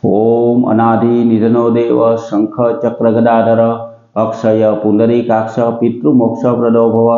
ओम अनादि निधनो देव शंख चक्र गदाधर अक्षय पुंडरीकाक्ष पितृमोक्ष प्रदो भव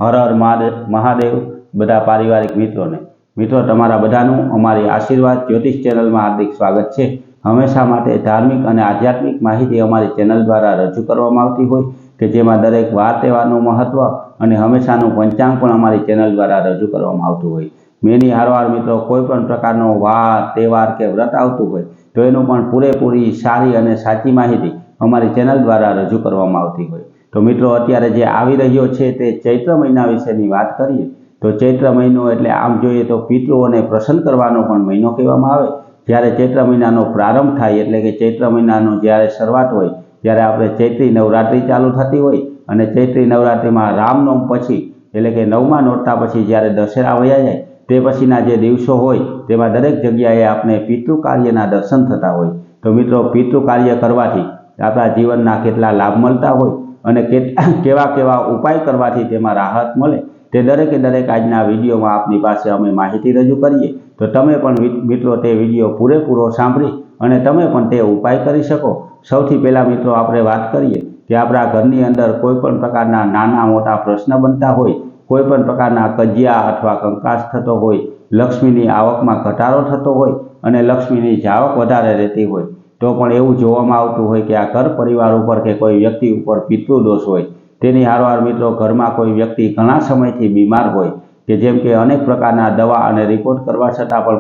हर हर महादेव। बधा पारिवारिक मित्रों तमारा बधानुं अमारी आशीर्वाद ज्योतिष चेनल में हार्दिक स्वागत है। हमेशा माटे धार्मिक और आध्यात्मिक माहिती अमारी चेनल द्वारा रजू करवामां आवती होय के जेमां दरेक वार तहेवारनुं महत्व और हमेशानुं पंचांग पण अमारी चेनल द्वारा रजू करवामां आवतुं होय। मेनी हारवार मित्रों कोईपण प्रकारनो वार तहेवार के व्रत आवतुं होय तो एनुं पण पूरेपूरी सारी और साची माहिती अमारी चेनल द्वारा रजू करवामां आवती होय। तो मित्रों अत्यारे जे आवी रह्यो छे ते चैत्र महीना विशेनी वात करीए तो चैत्र महीनो एटले आम जोईए तो पितृओने प्रसन्न करवानो पण महीनो कहेवामां आवे। ज्यारे चैत्र महीनानो प्रारंभ थाय एटले के चैत्र महीनानो ज्यारे शरूआत होय त्यारे आपणे चैत्री नवरात्रि चालू थती होय अने चैत्री नवरात्रिमां रामनवमी पछी एटले के नवमा नोरता पछी ज्यारे दशेरा वया जाय ते पछीना जे दिवसो होय तेमां दरेक जग्याए आपणे पितृ कार्यना दर्शन थता होय। तो मित्रों पितृ कार्य करवाथी आपणा जीवनना केटला लाभ मळता होय अने केवा केवा उपाय करवाथी तेमां राहत मळे ते दरेके दरेक आजना विडियोमां आपनी पासे अमे माहिती रजू करीए तो तमे पण मित्रों ते विडियो पूरेपूरो सांभळी अने तमे पण ते उपाय करी शको। सौथी पहेला मित्रों आपणे वात करीए के आपणा घरनी अंदर कोईपण प्रकारना नाना मोटा प्रश्न बनता होय, कोईपण प्रकारना कजिया अथवा कंकास थतो होय, लक्ष्मीनी आवकमां घटाडो थतो होय अने लक्ष्मीनी जावक वधारे रहेती होय तो पण एवुं जोवामां आवतुं होय के आ घर परिवार उपर के कोई व्यक्ति उपर पितृदोष होय। तेनी हारवार मित्रों घरमां कोई व्यक्ति घणा समयथी बीमार होय के जेम के अनेक प्रकारना दवा अने रिपोर्ट करवा छतां पण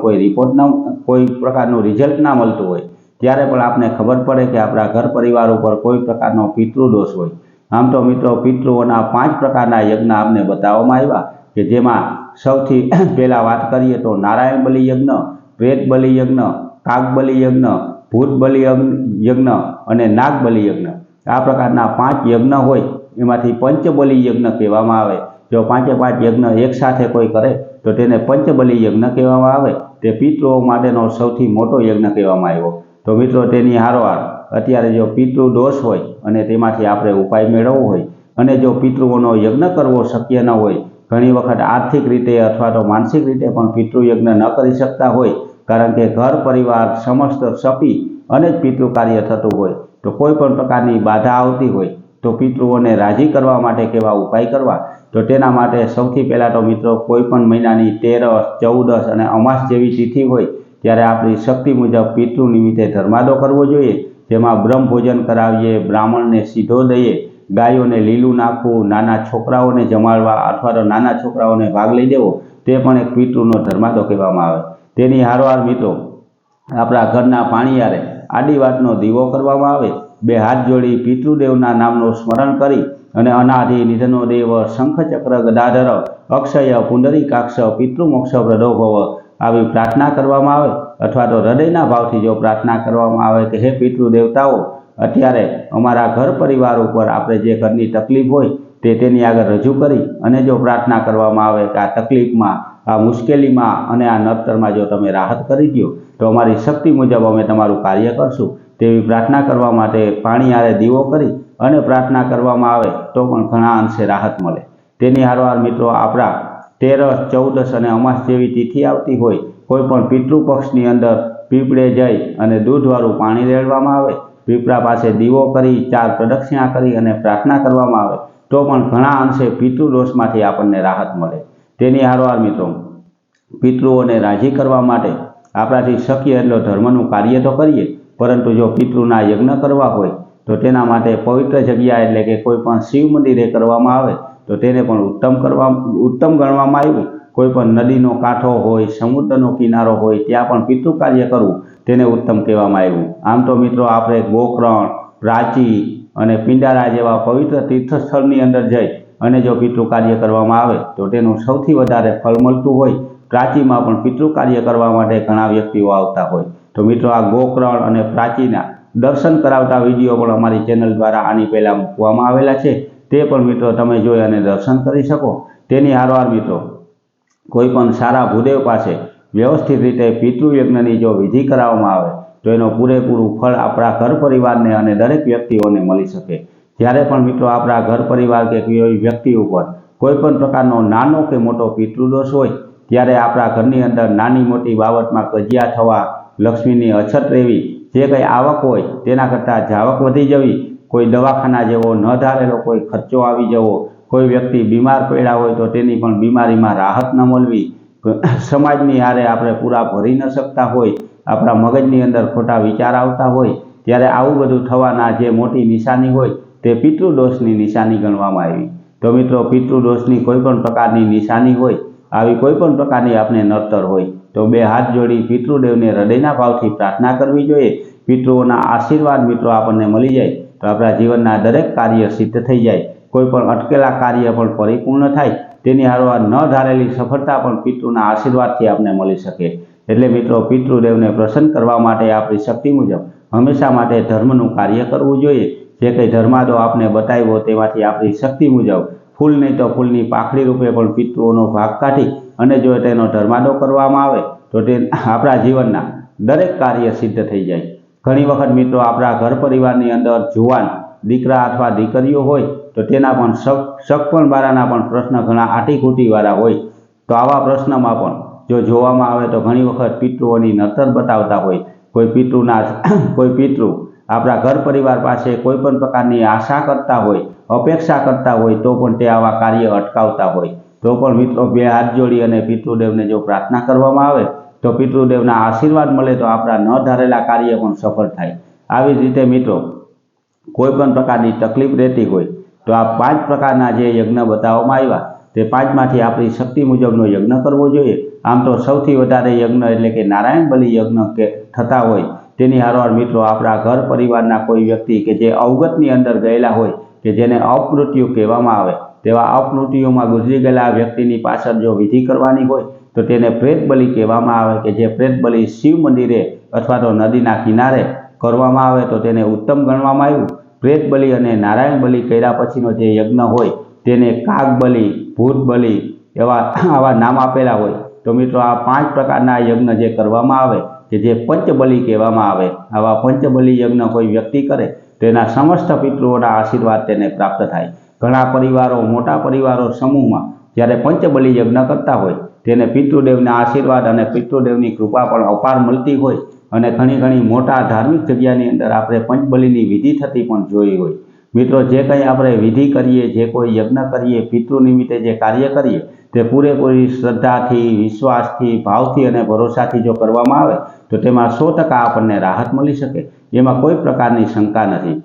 कोई प्रकारनुं रिजल्ट ना मळतुं होय त्यारे पण आपने खबर पड़े कि आपणा घर परिवार उपर कोई प्रकारनो पितृदोष होय। आम तो मित्रों पितृओना 5 प्रकारना यज्ञ आपने बताववामां आव्या के जेमां सौथी पहेला वात करीए तो नारायण बलि यज्ञ, प्रेत बलि यज्ञ, काग बलि यज्ञ, भूत बलि यज्ञ अने नाग बलि यज्ञ। आ प्रकारना 5 यज्ञ होय एमांथी पंचबली यज्ञ कहेवामां आवे। जो 5 यज्ञ एक साथे कोई करे तो तेने पंचबली यज्ञ कहेवामां आवे। ते पितृओ माटेनो सौथी मोटो यज्ञ कहेवामां आव्यो। तो मित्रों तेनी हारोहार अत्यारे जो पितृदोष होय अने तेमांथी आपणे उपाय मेळवવો होय अने जो पितृओनो यज्ञ करवो शक्य न होय, घणी वखत आर्थिक रीते अथवा तो मानसिक रीते पण पितृयज्ञ न करी शकता होय कारण के घर परिवार समस्त सपी अने ज पितृ कार्य थतुं होय तो कोईपण प्रकारनी बाधा आवती होय तो पितृओने राजी करवा माटे केवा उपाय करवा तो तेना माटे सौथी पहेला तो मित्रों कोईपण महीनानी 13, 14 अने अमास जेवी तिथि होय त्यारे आपणी शक्ति मुजब पितृ निमित्ते धर्मादो करवो जोईए। जेमां ब्रह्म भोजन करावीए, ब्राह्मणने सीधो दઈએ, गायोने लीलू नाखवुं, नाना छोकराओने जमाडवा अथवा तो नाना छोकराओने भाग लई देवो ते पण एक पितृनो धर्मादो कहेवामां आवे। तेनी हारोहार मित्रों आपणा घरना पाणियारे आडी वाटनो दीवो करवामां आवे। 2 हाथ जोड़ी पितृदेवना नामनो स्मरण करी अने अनादि निधनो देव शंख चक्र गदाधर अक्षय पुंडरीकाक्ष पितृमोक्ष प्रदो भव आवी प्रार्थना करवामां आवे अथवा तो हृदयना भावथी जो प्रार्थना करवामां आवे के हे पितृदेवताओ अत्यारे अमारा घर परिवार उपर आपणे जे घरनी तकलीफ होय ते तेनी आगळ रजू करी अने जो प्रार्थना करवामां आवे के आ तकलीफमां, आ मुश्केलीमां अने आ नड़तरमां जो तमे राहत करी द्यो तो अमारी शक्ति मुजब अमे तमारुं कार्य करशुं तेवी प्रार्थना करवा माटे पाणियारे दीवो करी अने प्रार्थना करवामां आवे तो पण घणा अंशे राहत मळे। तेनी हारोहार मित्रों आपणा 13, 14 अने अमास जेवी तिथि आवती होय कोईपण पितृपक्षनी अंदर पीपळे जई अने दूधवाळुं पाणी रेड़वामां आवे, पीपळा पासे दीवो करी 4 प्रदक्षिणा करी अने प्रार्थना करवामां आवे तो पण घणा अंशे पितृदोषमांथी आपणने राहत मळे। तेनी हारोहार मित्रों पितृओने राजी करवा माटे आपणाथी शक्य एटलो धर्मनुं कार्य तो करीए परंतु जो पितृना यज्ञ करवा होय तो तेना माटे पवित्र जग्या एटले के कोईपण शिव मंदिरे करवामां आवे तो तेने पण उत्तम गणवामां आव्युं। कोईपण नदीनो कांठो होय, समुद्रनो किनारो होय त्यां पण पितृ कार्य करवुं तेने उत्तम कहेवामां आव्युं। आम तो मित्रों आपणे गोकर्ण, प्राची अने पिंडारा जेवा पवित्र तीर्थस्थळनी अंदर जई अने जो पितृ कार्य करवामां आवे तो तेनुं सौथी वधारे फल मळतुं होय। प्राचीमां पण पितृ कार्य करवा माटे घणा व्यक्तिओ आवता होय तो मित्रों आ गोकर्ण अने प्राचीना दर्शन करावता विडियो पण अमारी चेनल द्वारा आनी पहेला मूकवामां आवेला छे ते पण मित्रों तमे जोई अने दर्शन करी शको। तेनी हारोहार मित्रों कोईपण सारा भूदेव पासे व्यवस्थित रीते पितृयज्ञनी जो विधि कराववामां आवे तो एनो पूरेपूरुं फल आपणा घर परिवारने अने दरेक व्यक्तिओने मळी शके। ज्यारे पण मित्रों आपणा घर परिवार के कोई व्यक्ति उपर कोईपण प्रकारनो नानो के मोटो पितृदोष होय त्यारे आपणा घरनी अंदर नानी मोटी बाबतमां कजिया थवा, लक्ष्मीनी अछत रहेवी, જે કંઈ આવક હોય તેના કરતાં જાવક વધી જવી, કોઈ દવાખાના જેવો ન ધારેલો કોઈ ખર્ચો આવી જવો, કોઈ વ્યક્તિ બીમાર પડ્યા હોય તો તેની પણ બીમારીમાં રાહત ન મળવી, સમાજની હારે આપણે પૂરા ભરી ન શકતા હોય, આપણા મગજની અંદર ખોટા વિચાર આવતા હોય, ત્યારે આવું બધું થવાના જે મોટી નિશાની હોય તે પિતૃદોષની નિશાની ગણવામાં આવી। તો મિત્રો, પિતૃદોષની કોઈ પણ પ્રકારની નિશાની હોય, આવી કોઈ પણ પ્રકારની આપણે નડતર હોય તો બે હાથ જોડી પિતૃદેવને હૃદયના ભાવથી પ્રાર્થના કરવી જોઈએ। પિતૃઓના આશીર્વાદ મિત્રો આપણને મળી જાય તો આપણા જીવનના દરેક કાર્ય સિદ્ધ થઈ જાય, કોઈ પણ અટકેલા કાર્ય પણ પરિપૂર્ણ થાય, તેની હારવાર ન ધારેલી સફળતા પણ પિતૃના આશીર્વાદથી આપણને મળી શકે। એટલે મિત્રો, પિતૃદેવને પ્રસન્ન કરવા માટે આપણી શક્તિ મુજબ હંમેશા માટે ધર્મનું કાર્ય કરવું જોઈએ। જે કંઈ ધર્માદો આપને બતાવ્યો તેમાંથી આપણી શક્તિ મુજબ ફૂલ નહીં તો ફૂલની પાખડી રૂપે પણ પિતૃઓનો ભાગ કાઢી અને જો તેનો ધર્માદો કરવામાં આવે તો તે આપણા જીવનના દરેક કાર્ય સિદ્ધ થઈ જાય। ઘણી વખત મિત્રો, આપણા ઘર પરિવારની અંદર જુવાન દીકરા અથવા દીકરીઓ હોય તો તેના પણ સગપણ બારાના પણ પ્રશ્ન ઘણા આટીઘૂટીવાળા હોય, તો આવા પ્રશ્નમાં પણ જો જોવામાં આવે તો ઘણી વખત પિતૃઓની નડતર બતાવતા હોય। કોઈ પિતૃ આપણા ઘર પરિવાર પાસે કોઈ પણ પ્રકારની આશા કરતા હોય, અપેક્ષા કરતા હોય તો પણ તે આવા કાર્ય અટકાવતા હોય। તો પણ મિત્રો, બે હાથ જોડી અને પિતૃદેવને જો પ્રાર્થના કરવામાં આવે તો પિતૃદેવના આશીર્વાદ મળે તો આપણા ન ધારેલા કાર્ય પણ સફળ થાય। આવી જ રીતે મિત્રો, કોઈ પણ પ્રકારની તકલીફ રહેતી હોય તો આ 5 પ્રકારના જે યજ્ઞ બતાવવામાં આવ્યા તે 5માંથી આપણી શક્તિ મુજબનો યજ્ઞ કરવો જોઈએ। આમ તો સૌથી વધારે યજ્ઞ એટલે કે નારાયણ બલિ યજ્ઞ થતા હોય, તેની હારવાર મિત્રો આપણા ઘર પરિવારના કોઈ વ્યક્તિ કે જે અવગતની અંદર ગયેલા હોય, કે જેને અપમૃત્યુ કહેવામાં આવે, તેવા અપમૃત્યુમાં ગુજરી ગયેલા વ્યક્તિની પાછળ જો વિધિ કરવાની હોય તો તેને પ્રેત બલિ કહેવામાં આવે, કે જે પ્રેત બલિ શિવ મંદિરે અથવા તો નદીના કિનારે કરવામાં આવે તો તેને ઉત્તમ ગણવામાં આવ્યું। પ્રેત બલિ અને નારાયણ બલિ કર્યા પછીનો જે યજ્ઞ હોય તેને કાગ બલિ, ભૂત બલિ આવા નામ આપેલા હોય। તો મિત્રો, આ 5 પ્રકારના યજ્ઞ જે કરવામાં આવે કે જે પંચબલિ કહેવામાં આવે, આવા પંચબલિ યજ્ઞ કોઈ વ્યક્તિ કરે તેના સમસ્ત પિતૃઓના આશીર્વાદ તેને પ્રાપ્ત થાય। ઘણા પરિવારો, મોટા પરિવારો સમૂહમાં જ્યારે પંચબલિ યજ્ઞ કરતા હોય તેને પિતૃદેવના આશીર્વાદ અને પિતૃદેવની કૃપા પણ અપાર મળતી હોય અને ઘણી મોટા ધાર્મિક જગ્યાની અંદર આપણે પંચબલિની વિધિ થતી પણ જોઈ હોય। મિત્રો, જે કંઈ આપણે વિધિ કરીએ, જે કોઈ યજ્ઞ કરીએ, પિતૃ નિમિત્તે જે કાર્ય કરીએ તે પૂરેપૂરી શ્રદ્ધાથી, વિશ્વાસથી, ભાવથી અને ભરોસાથી જો કરવામાં આવે તો તેમાં 100% આપણને રાહત મળી શકે, એમાં કોઈ પ્રકારની શંકા નથી।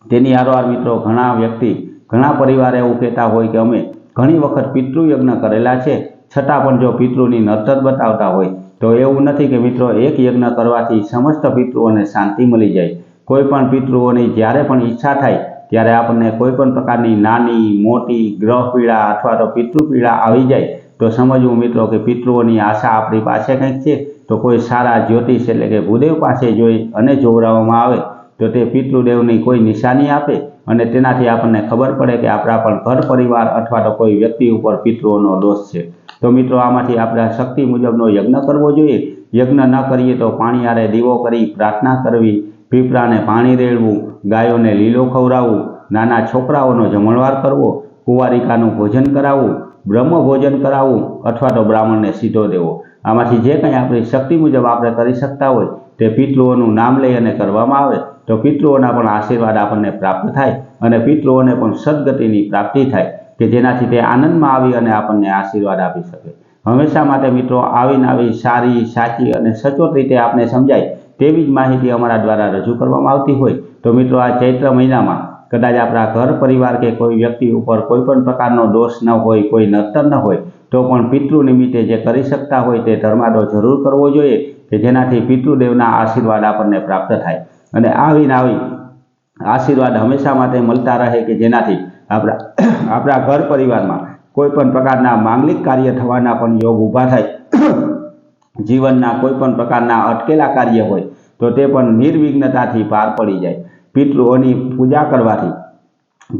તેની હારવાર મિત્રો, ઘણા પરિવાર એવું કહેતા હોય કે અમે ઘણી વખત પિતૃયજ્ઞ કરેલા છે, છતાં પણ જો પિતૃની નડતર બતાવતા હોય તો એવું નથી કે મિત્રો, એક યજ્ઞ કરવાથી સમસ્ત પિતૃઓને શાંતિ મળી જાય। કોઈ પણ પિતૃઓની જ્યારે પણ ઈચ્છા થાય ત્યારે આપણને કોઈ પણ પ્રકારની નાની મોટી ગ્રહ પીડા અથવા તો પિતૃ પીડા આવી જાય તો સમજવું મિત્રો કે પિતૃઓની આશા આપણી પાસે કંઈક છે। તો કોઈ સારા જ્યોતિષ એટલે કે ભૂદેવ પાસે જોઈ અને જોવડાવવામાં આવે તો તે પિતૃદેવની કોઈ નિશાની આપે અને તેનાથી આપણને ખબર પડે કે આપણા પણ ઘર પરિવાર અથવા તો કોઈ વ્યક્તિ ઉપર પિતૃઓનો દોષ છે। તો મિત્રો, આમાંથી આપણે શક્તિ મુજબનો યજ્ઞ કરવો જોઈએ। યજ્ઞ ન કરીએ તો પાણી આરે દીવો કરી પ્રાર્થના કરવી, પીપળાને પાણી રેડવું, ગાયોને લીલો ખવડાવવું, નાના છોકરાઓનો જમણવાર કરવો, કુંવારિકાનું ભોજન કરાવવું, બ્રહ્મ ભોજન કરાવવું અથવા તો બ્રાહ્મણને સીધો દેવો। આમાંથી જે કંઈ આપણી શક્તિ મુજબ આપણે કરી શકતા હોય તે પિતૃઓનું નામ લઈ અને કરવામાં આવે તો પિતૃઓના પણ આશીર્વાદ આપણને પ્રાપ્ત થાય અને પિતૃઓને પણ સદગતિની પ્રાપ્તિ થાય કે જેનાથી તે આનંદમાં આવી અને આપણને આશીર્વાદ આપી શકે। હંમેશા માટે મિત્રો, આવી સારી, સાચી અને સચોટ રીતે આપણે સમજાય તેવી જ માહિતી અમારા દ્વારા રજૂ કરવામાં આવતી હોય તો મિત્રો, આ ચૈત્ર મહિનામાં કદાચ આપણા ઘર પરિવાર કે કોઈ વ્યક્તિ ઉપર કોઈ પણ પ્રકારનો દોષ ન હોય, કોઈ નડતર ન હોય તો પણ પિતૃ નિમિત્તે જે કરી શકતા હોય તે ધર્માદો જરૂર કરવો જોઈએ કે જેનાથી પિતૃદેવના આશીર્વાદ આપણને પ્રાપ્ત થાય અને આવી આશીર્વાદ હંમેશા માટે મળતા રહે કે જેનાથી આપણા ઘર પરિવારમાં કોઈ પણ પ્રકારના માંગલિક કાર્ય થવાના પણ યોગ ઊભા થાય। જીવનના કોઈ પણ પ્રકારના અટકેલા કાર્ય હોય તો તે પણ નિર્વિઘ્નતાથી પાર પડી જાય। પિતૃઓની પૂજા કરવાથી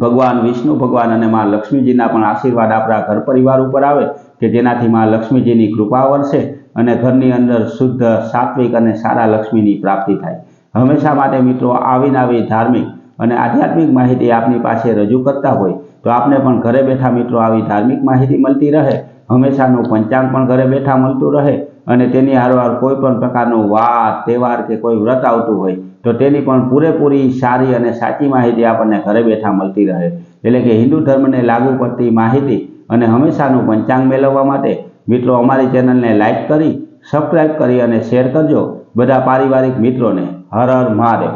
ભગવાન વિષ્ણુ ભગવાન અને માં લક્ષ્મીજીના પણ આશીર્વાદ આપણા ઘર પરિવાર ઉપર આવે કે જેનાથી માં લક્ષ્મીજીની કૃપા વરસે અને ઘરની અંદર શુદ્ધ, સાત્વિક અને સારા લક્ષ્મીની પ્રાપ્તિ થાય। હંમેશા માટે મિત્રો, આવી ધાર્મિક અને આધ્યાત્મિક માહિતી આપની પાસે રજૂ કરતા હોય તો આપને પણ ઘરે બેઠા મિત્રો આવી ધાર્મિક માહિતી મળતી રહે, હંમેશાનું પંચાંગ પણ ઘરે બેઠા મળતું રહે અને તેની હારવાર કોઈ પણ પ્રકારનો વાર તહેવાર કે કોઈ વ્રત આવતું હોય તો તેની પણ પૂરેપૂરી સારી અને સાચી માહિતી આપણને ઘરે બેઠા મળતી રહે. એટલે કે હિન્દુ ધર્મને લાગુ પડતી માહિતી અને હંમેશાનું પંચાંગ મેળવવા માટે મિત્રો અમારી ચેનલને લાઈક કરી, સબસ્ક્રાઈબ કરી અને શેર કરજો બધા પારિવારિક મિત્રોને. હર હર મહાદેવ.